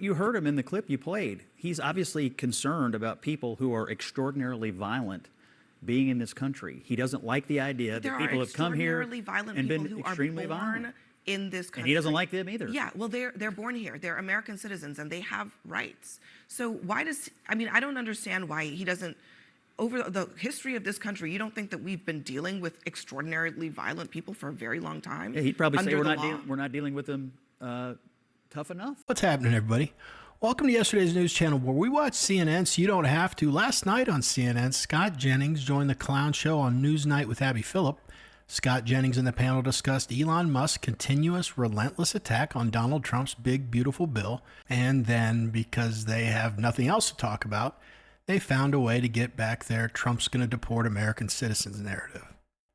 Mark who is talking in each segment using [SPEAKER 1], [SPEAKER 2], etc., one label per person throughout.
[SPEAKER 1] You heard him in the clip you played. He's obviously concerned about people who are extraordinarily violent being in this country. He doesn't like the idea that people have come here and been extremely violent
[SPEAKER 2] in this country.
[SPEAKER 1] And he doesn't like them either.
[SPEAKER 2] Yeah, well, they're born here. They're American citizens, and they have rights. So why does, I mean, I don't understand why he doesn't, over the history of this country, you don't think that we've been dealing with extraordinarily violent people for a very long time?
[SPEAKER 1] Yeah, he'd probably say we're not dealing with them tough enough.
[SPEAKER 3] What's happening, everybody? Welcome to yesterday's news channel, where we watch CNN so you don't have to. Last night on CNN, Scott Jennings joined the clown show on Newsnight with Abby Phillip. Scott Jennings and the panel discussed Elon Musk's continuous, relentless attack on Donald Trump's big, beautiful bill. And then, because they have nothing else to talk about, they found a way to get back their Trump's going to deport American citizens narrative.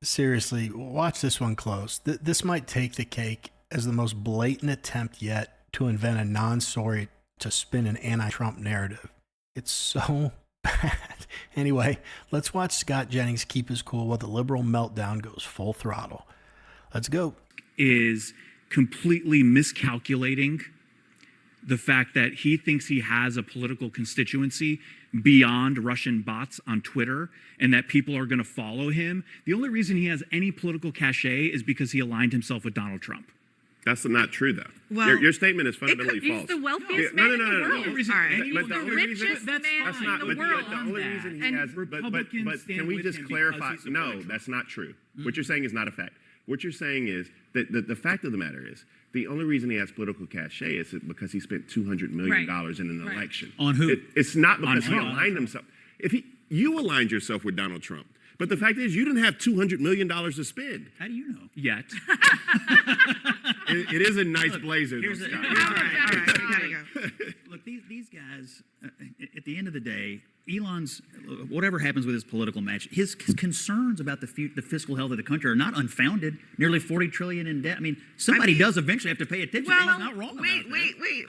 [SPEAKER 3] Seriously, watch this one close. This might take the cake as the most blatant attempt yet to invent a non-story to spin an anti-Trump narrative. It's so bad. Anyway, let's watch Scott Jennings keep his cool while the liberal meltdown goes full throttle. Let's go.
[SPEAKER 4] Is completely miscalculating the fact that he thinks he has a political constituency beyond Russian bots on Twitter and that people are going to follow him. The only reason he has any political cachet is because he aligned himself with Donald Trump.
[SPEAKER 5] That's not true, though.
[SPEAKER 2] Well,
[SPEAKER 5] your statement is fundamentally false.
[SPEAKER 6] He's the wealthiest man in the world.
[SPEAKER 5] No.
[SPEAKER 6] The richest man in the world.
[SPEAKER 5] The only reason he has, but can we just clarify? No, that's not true. What you're saying is not a fact. What you're saying is that the fact of the matter is the only reason he has political cachet is because he spent $200 million in an election.
[SPEAKER 1] On who?
[SPEAKER 5] It's not because he aligned himself. You aligned yourself with Donald Trump. But the fact is, you didn't have $200 million to spend.
[SPEAKER 1] How do you know?
[SPEAKER 4] Yet.
[SPEAKER 5] It is a nice blazer, though, Scott.
[SPEAKER 2] All right, we gotta go.
[SPEAKER 1] Look, these guys, at the end of the day, Elon's, whatever happens with his political match, his concerns about the fiscal health of the country are not unfounded. Nearly $40 trillion in debt. I mean, somebody does eventually have to pay attention.
[SPEAKER 2] Well,
[SPEAKER 1] He's not wrong about that.
[SPEAKER 2] Wait.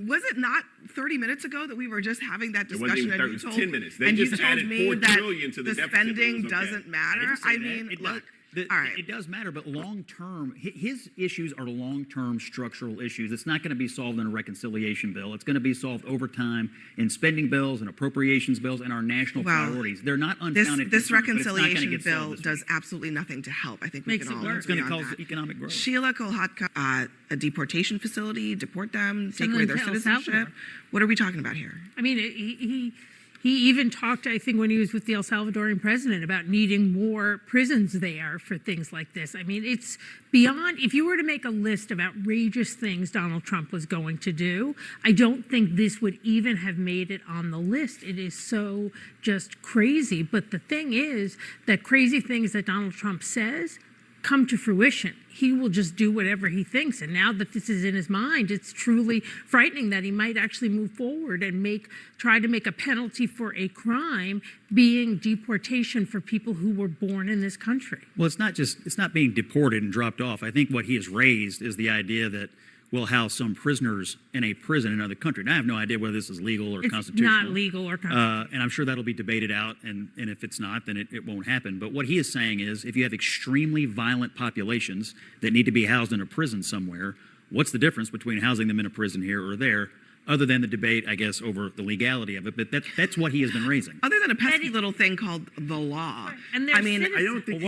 [SPEAKER 2] Was it not 30 minutes ago that we were just having that discussion?
[SPEAKER 5] It was 10 minutes. They just added $4 trillion to the deficit.
[SPEAKER 2] The spending doesn't matter. I mean, look. All right.
[SPEAKER 1] It does matter, but long-term, his issues are long-term structural issues. It's not going to be solved in a reconciliation bill. It's going to be solved over time in spending bills and appropriations bills and our national priorities. They're not unfounded.
[SPEAKER 2] This reconciliation bill does absolutely nothing to help. I think we can all
[SPEAKER 1] It's going to cause economic growth.
[SPEAKER 2] Sheila Kolhatka, a deportation facility, deport them, take away their citizenship. What are we talking about here?
[SPEAKER 6] I mean, he even talked, I think, when he was with the El Salvadorian president about needing more prisons there for things like this. I mean, it's beyond, if you were to make a list of outrageous things Donald Trump was going to do, I don't think this would even have made it on the list. It is so just crazy. But the thing is that crazy things that Donald Trump says come to fruition. He will just do whatever he thinks. And now that this is in his mind, it's truly frightening that he might actually move forward and try to make a penalty for a crime being deportation for people who were born in this country.
[SPEAKER 1] Well, it's not being deported and dropped off. I think what he has raised is the idea that we'll house some prisoners in a prison in another country. Now, I have no idea whether this is legal or constitutional.
[SPEAKER 6] It's not legal or constitutional.
[SPEAKER 1] And I'm sure that'll be debated out, and if it's not, then it won't happen. But what he is saying is, if you have extremely violent populations that need to be housed in a prison somewhere, what's the difference between housing them in a prison here or there? Other than the debate, I guess, over the legality of it, but that's what he has been raising.
[SPEAKER 2] Other than a pesky little thing called the law.
[SPEAKER 6] And
[SPEAKER 5] I don't think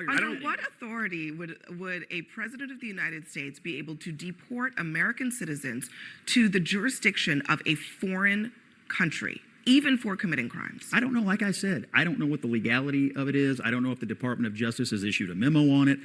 [SPEAKER 2] Under what authority would a president of the United States be able to deport American citizens to the jurisdiction of a foreign country, even for committing crimes?
[SPEAKER 1] I don't know. Like I said, I don't know what the legality of it is. I don't know if the Department of Justice has issued a memo on it.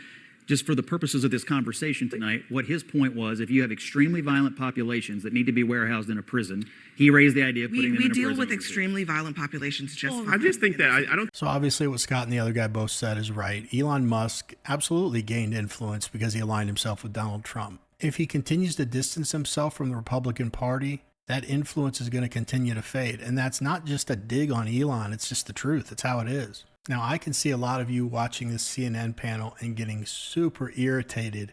[SPEAKER 1] Just for the purposes of this conversation tonight, what his point was, if you have extremely violent populations that need to be warehoused in a prison, he raised the idea of putting them in a prison.
[SPEAKER 2] We deal with extremely violent populations just fine.
[SPEAKER 5] I just think that I don't.
[SPEAKER 3] So obviously what Scott and the other guy both said is right. Elon Musk absolutely gained influence because he aligned himself with Donald Trump. If he continues to distance himself from the Republican Party, that influence is going to continue to fade. And that's not just a dig on Elon. It's just the truth. It's how it is. Now, I can see a lot of you watching this CNN panel and getting super irritated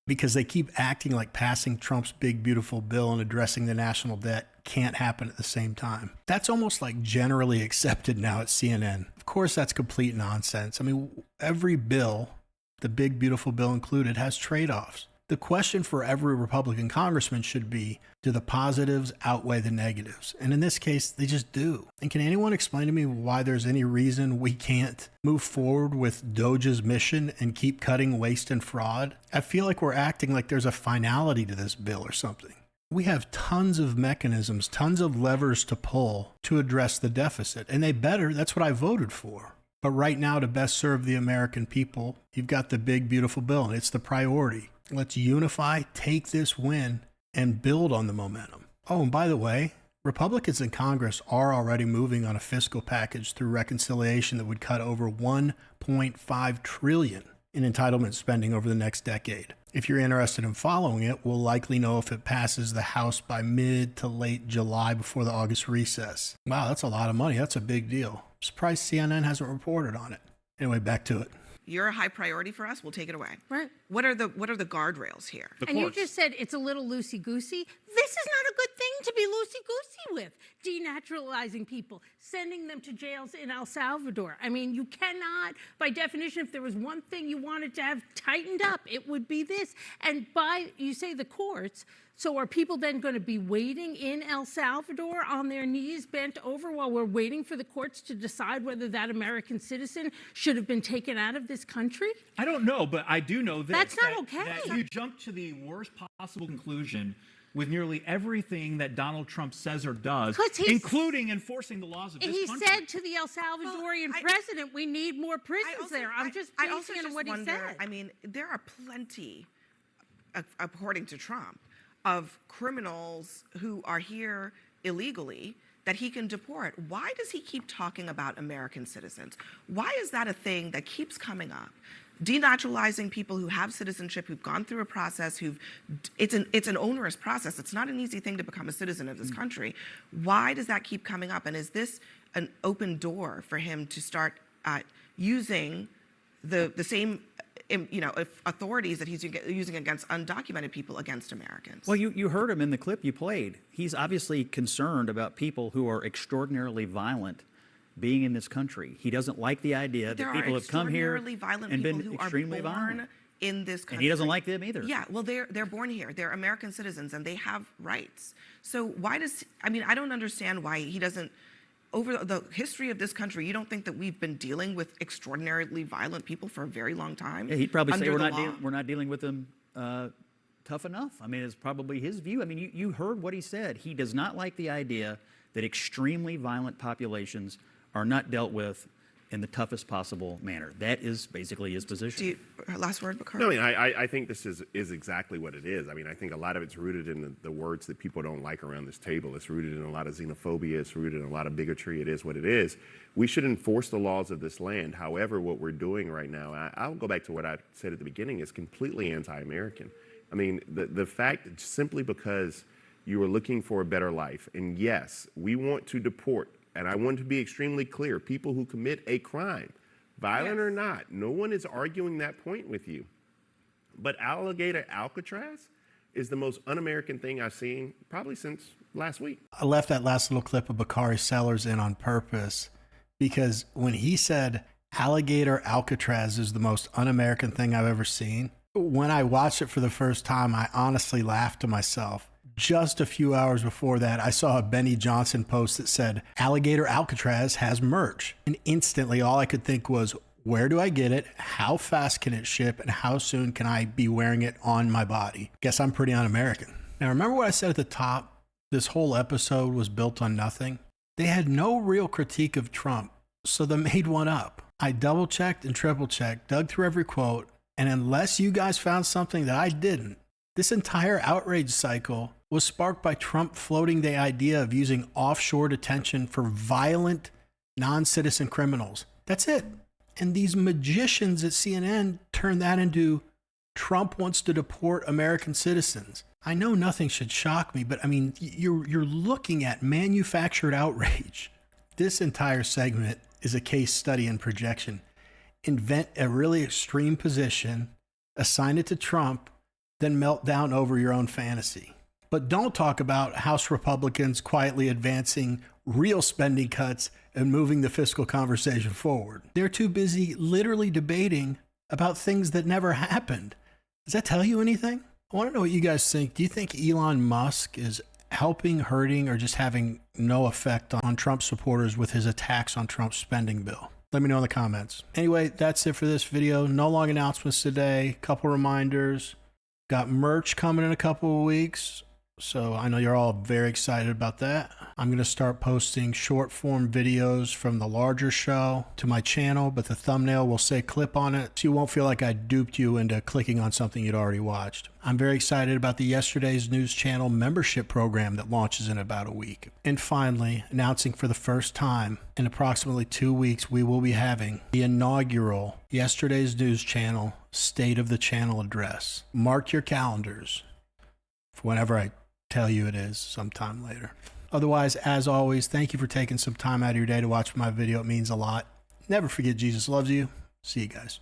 [SPEAKER 3] because they keep acting like passing Trump's big, beautiful bill and addressing the national debt can't happen at the same time. That's almost like generally accepted now at CNN. Of course, that's complete nonsense. I mean, every bill, the big, beautiful bill included, has trade-offs. The question for every Republican congressman should be, do the positives outweigh the negatives? And in this case, they just do. And can anyone explain to me why there's any reason we can't move forward with Doge's mission and keep cutting waste and fraud? I feel like we're acting like there's a finality to this bill or something. We have tons of mechanisms, tons of levers to pull to address the deficit. And they better, that's what I voted for. But right now, to best serve the American people, you've got the big, beautiful bill, and it's the priority. Let's unify, take this win, and build on the momentum. Oh, and by the way, Republicans in Congress are already moving on a fiscal package through reconciliation that would cut over $1.5 trillion in entitlement spending over the next decade. If you're interested in following it, we'll likely know if it passes the House by mid to late July before the August recess. Wow, that's a lot of money. That's a big deal. I'm surprised CNN hasn't reported on it. Anyway, back to it.
[SPEAKER 2] You're a high priority for us. We'll take it away.
[SPEAKER 6] Right.
[SPEAKER 2] What are the guardrails here?
[SPEAKER 6] And you just said it's a little loosey-goosey. This is not a good thing to be loosey-goosey with. Denaturalizing people, sending them to jails in El Salvador. I mean, you cannot, by definition, if there was one thing you wanted to have tightened up, it would be this. And you say the courts, so are people then going to be waiting in El Salvador on their knees, bent over, while we're waiting for the courts to decide whether that American citizen should have been taken out of this country?
[SPEAKER 7] I don't know, but I do know this.
[SPEAKER 6] That's not okay.
[SPEAKER 7] That you jump to the worst possible conclusion with nearly everything that Donald Trump says or does, including enforcing the laws of this country.
[SPEAKER 6] He said to the El Salvadorian president, we need more prisons there. I'm just basing on what he said.
[SPEAKER 2] I mean, there are plenty, according to Trump, of criminals who are here illegally that he can deport. Why does he keep talking about American citizens? Why is that a thing that keeps coming up? Denaturalizing people who have citizenship, who've gone through a process, it's an onerous process. It's not an easy thing to become a citizen of this country. Why does that keep coming up? And is this an open door for him to start using the same authorities that he's using against undocumented people against Americans?
[SPEAKER 1] Well, you heard him in the clip you played. He's obviously concerned about people who are extraordinarily violent being in this country. He doesn't like the idea that people have come here and been extremely violent
[SPEAKER 2] in this country.
[SPEAKER 1] And he doesn't like them either.
[SPEAKER 2] Yeah, well, they're born here. They're American citizens, and they have rights. So why I don't understand why he doesn't. Over the history of this country, you don't think that we've been dealing with extraordinarily violent people for a very long time?
[SPEAKER 1] Yeah, he'd probably say we're not dealing with them tough enough. I mean, it's probably his view. I mean, you heard what he said. He does not like the idea that extremely violent populations are not dealt with in the toughest possible manner. That is basically his position.
[SPEAKER 2] Last word, Bakar?
[SPEAKER 5] No, I mean, I think this is exactly what it is. I mean, I think a lot of it's rooted in the words that people don't like around this table. It's rooted in a lot of xenophobia. It's rooted in a lot of bigotry. It is what it is. We should enforce the laws of this land. However, what we're doing right now, I'll go back to what I said at the beginning, is completely anti-American. I mean, the fact, simply because you are looking for a better life, and yes, we want to deport. And I want to be extremely clear, people who commit a crime, violent or not, no one is arguing that point with you. But alligator Alcatraz is the most un-American thing I've seen probably since last week.
[SPEAKER 3] I left that last little clip of Bakari Sellers in on purpose because when he said alligator Alcatraz is the most un-American thing I've ever seen, when I watched it for the first time, I honestly laughed to myself. Just a few hours before that, I saw a Benny Johnson post that said, Alligator Alcatraz has merch. And instantly, all I could think was, where do I get it? How fast can it ship? And how soon can I be wearing it on my body? Guess I'm pretty un-American. Now, remember what I said at the top? This whole episode was built on nothing. They had no real critique of Trump, so they made one up. I double-checked and triple-checked, dug through every quote, and unless you guys found something that I didn't, this entire outrage cycle was sparked by Trump floating the idea of using offshore detention for violent non-citizen criminals. That's it. And these magicians at CNN turned that into Trump wants to deport American citizens. I know nothing should shock me, but I mean, you're looking at manufactured outrage. This entire segment is a case study in projection. Invent a really extreme position, assign it to Trump, then melt down over your own fantasy. But don't talk about House Republicans quietly advancing real spending cuts and moving the fiscal conversation forward. They're too busy literally debating about things that never happened. Does that tell you anything? I want to know what you guys think. Do you think Elon Musk is helping, hurting, or just having no effect on Trump supporters with his attacks on Trump's spending bill? Let me know in the comments. Anyway, that's it for this video. No long announcements today. Couple reminders. Got merch coming in a couple of weeks. So I know you're all very excited about that. I'm going to start posting short form videos from the larger show to my channel, but the thumbnail will say clip on it, so you won't feel like I duped you into clicking on something you'd already watched. I'm very excited about the Yesterday's News channel membership program that launches in about a week. And finally, announcing for the first time in approximately 2 weeks, we will be having the inaugural Yesterday's News channel State of the Channel address. Mark your calendars for whenever I tell you it is sometime later. Otherwise, as always, thank you for taking some time out of your day to watch my video. It means a lot. Never forget Jesus loves you. See you guys.